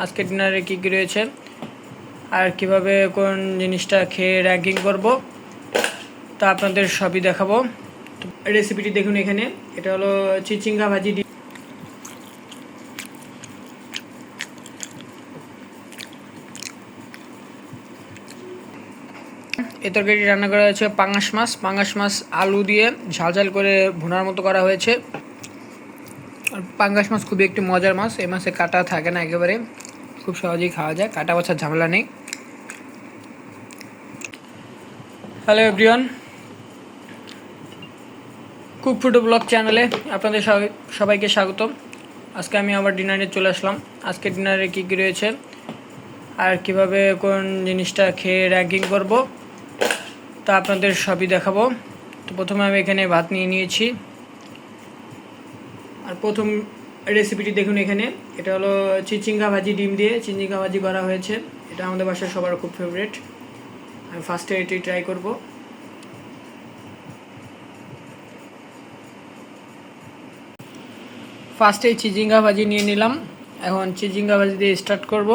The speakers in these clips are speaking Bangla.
আজকে ডিনারে কী কী রয়েছে আর কিভাবে কোন জিনিসটা খেয়ে র্যাঙ্কিং করব তা আপনাদের সবই দেখাবো। রেসিপিটি দেখুন এখানে। এটা হলো চিচিঙ্গা ভাজি। এই তরকারিটি রান্না করা হয়েছে পাঙ্গাস মাছ আলু দিয়ে ঝাল ঝাল করে ভুনার মতো করা হয়েছে। আর পাঙ্গাস মাছ খুবই একটি মজার মাছ। এই মাছে কাটা থাকে না, একেবারে খুব সহজেই খাওয়া যায়, কাটা বাছার ঝামেলা নেই। Hello everyone, cook food blog চ্যানেলে আপনাদের সবাইকে স্বাগতম। আজকে আমি আবার ডিনারে চলে আসলাম। আজকে ডিনারে কী কী রয়েছে আর কিভাবে কোন জিনিসটা খেয়ে র্যাঙ্কিং করব তা আপনাদের সবই দেখাবো। তো প্রথমে আমি এখানে ভাত নিয়ে নিয়েছি। আর প্রথম রেসিপিটি দেখুন এখানে। এটা হলো চিচিঙ্গা ভাজি, ডিম দিয়ে চিচিঙ্গা ভাজি করা হয়েছে। এটা আমাদের বাসায় সবার খুব ফেভারিট। আমি ফার্স্টে এটি ট্রাই করব। ফার্স্টে চিচিঙ্গা ভাজি নিয়ে নিলাম। এখন চিচিঙ্গা ভাজি দিয়ে স্টার্ট করব।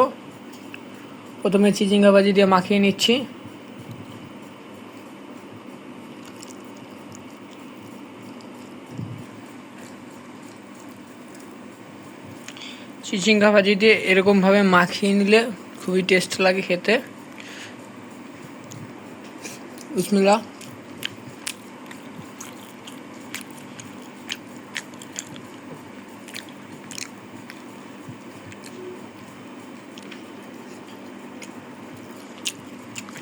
প্রথমে চিচিঙ্গা ভাজি দিয়ে মাখিয়ে নিচ্ছি। চিচিঙ্গা ভাজি দিয়ে এরকমভাবে মাখিয়ে নিলে খুবই টেস্ট লাগে খেতে। বিসমিল্লাহ।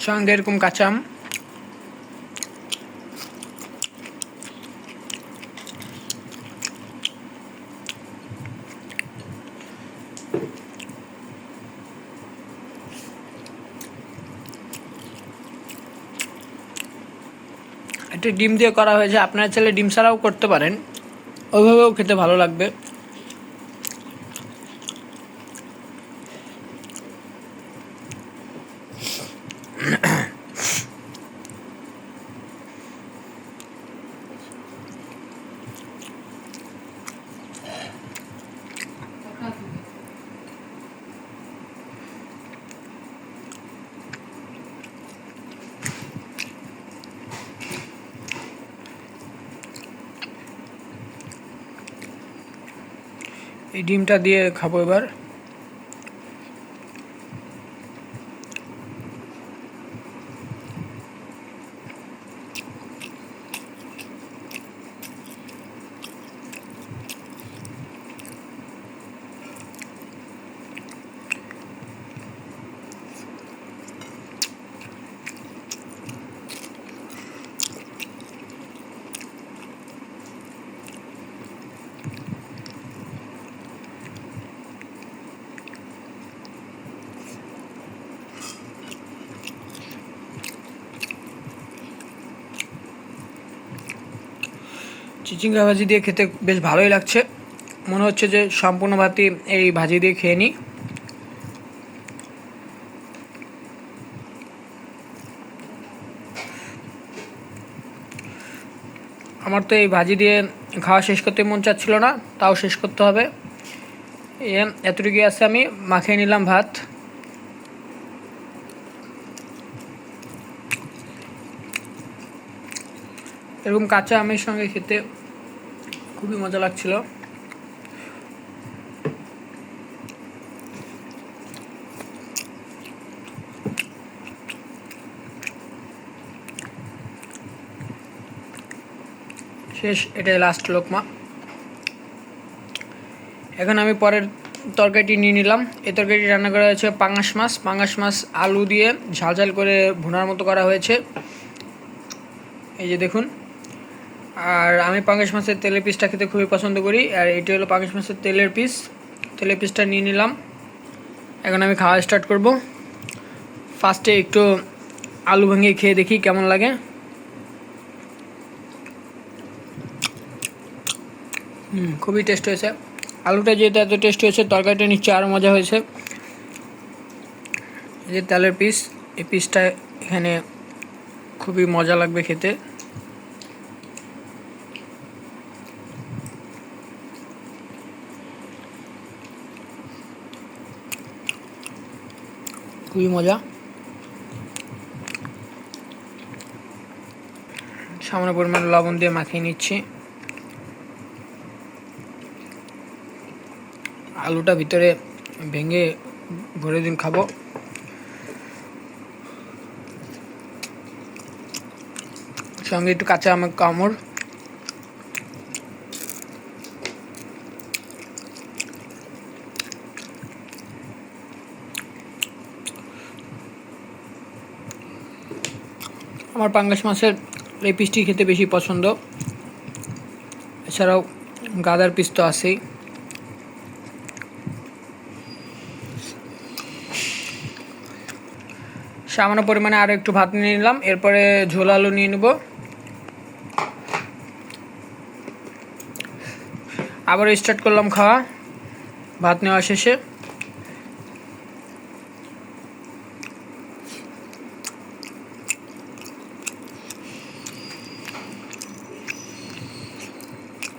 সঙ্গে এরকম কাঁচা আম। একটু ডিম দিয়ে করা হয়েছে, আপনারা চাইলে ডিম ছাড়াও করতে পারেন, ওইভাবেও খেতে ভালো লাগবে। এই ডিমটা দিয়ে খাবো এবার। চিচিঙ্গা ভাজি দিয়ে খেতে বেশ ভালোই লাগছে। মনে হচ্ছে যে সম্পূর্ণ ভাতই এই ভাজি দিয়ে খেয়ে নিই। আমার তো এই ভাজি দিয়ে খাওয়া শেষ করতে মন চাচ্ছিল না, তাও শেষ করতে হবে। এতটুকু আছে, আমি মাখিয়ে নিলাম ভাত। এরকম কাঁচা আমের সঙ্গে খেতে খুবই মজা লাগছিল। শেষ, এটাই লাস্ট লোকমা। এখন আমি পরের তরকারিটি নিয়ে নিলাম। এই তরকারিটি রান্না করা হয়েছে পাঙ্গাস মাছ আলু দিয়ে ঝাল ঝাল করে ভুনার মতো করা হয়েছে। এই যে দেখুন। আর আমি পাঙ্গাস মাছের তেলের পিসটা খেতে খুবই পছন্দ করি। আর এটি হলো পাঙ্গাস মাছের তেলের পিসটা নিয়ে নিলাম। এখন আমি খাওয়া স্টার্ট করব। ফার্স্টে একটু আলু ভেঙে খেয়ে দেখি কেমন লাগে। খুবই টেস্ট হয়েছে। আলুটা যেহেতু এত টেস্ট হয়েছে, তরকারিটা নিশ্চয়ই আরও মজা হয়েছে। এই যে তেলের পিস, এই পিসটা এখানে খুবই মজা লাগবে খেতে। খুবই মজা। সামান্য পরিমাণ লবণ দিয়ে মাখিয়ে নিচ্ছি। আলুটা ভিতরে ভেঙে ভরে দিন খাবো। সঙ্গে একটু কাঁচা আমের কামড়। আমার পাঙ্গাস মাছের এই পিসটি খেতে বেশি পছন্দ। এছাড়াও গাদার পিস তো আছেই। সামান্য পরিমাণে আরও একটু ভাত নিয়ে নিলাম, এরপরে ঝোল আলু নিয়ে নেব। আবার স্টার্ট করলাম খাওয়া ভাত নেওয়া শেষে।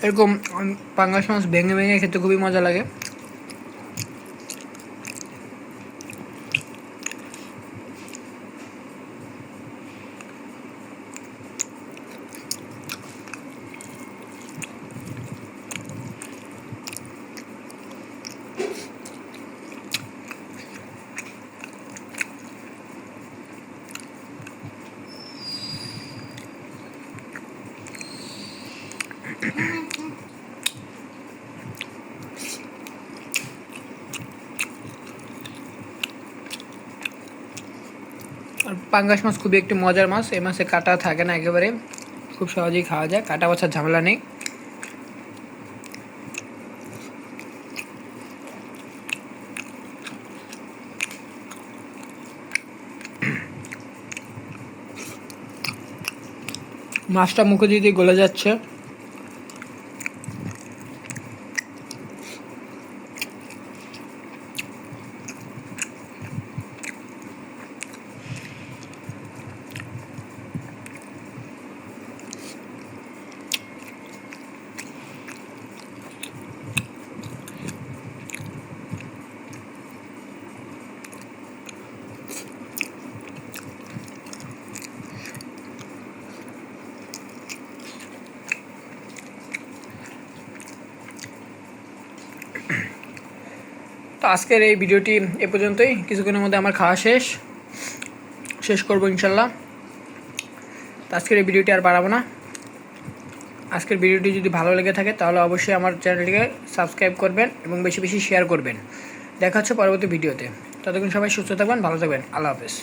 এরকম পাঙ্গাস মাছ ভেঙে ভেঙে খেতে খুবই মজা লাগে। আর পাঙ্গাস মাছ খুবই একটি মজার মাছ। এই মাছে কাটা থাকে না একেবারে, খুব সহজেই খাওয়া যায়, কাটা বাছার ঝামেলা নেই। মাছটা মুখে দিয়ে দিয়ে গলে যাচ্ছে। তো আজকের এই ভিডিওটি এ পর্যন্তই। কিছুক্ষণের মধ্যে আমার খাওয়া শেষ করবো ইনশাল্লাহ। তো আজকের এই ভিডিওটি আর বাড়াবো না। আজকের ভিডিওটি যদি ভালো লেগে থাকে তাহলে অবশ্যই আমার চ্যানেলটিকে সাবস্ক্রাইব করবেন এবং বেশি বেশি শেয়ার করবেন। দেখা হচ্ছে পরবর্তী ভিডিওতে। ততক্ষণ সবাই সুস্থ থাকবেন, ভালো থাকবেন। আল্লাহ হাফেজ।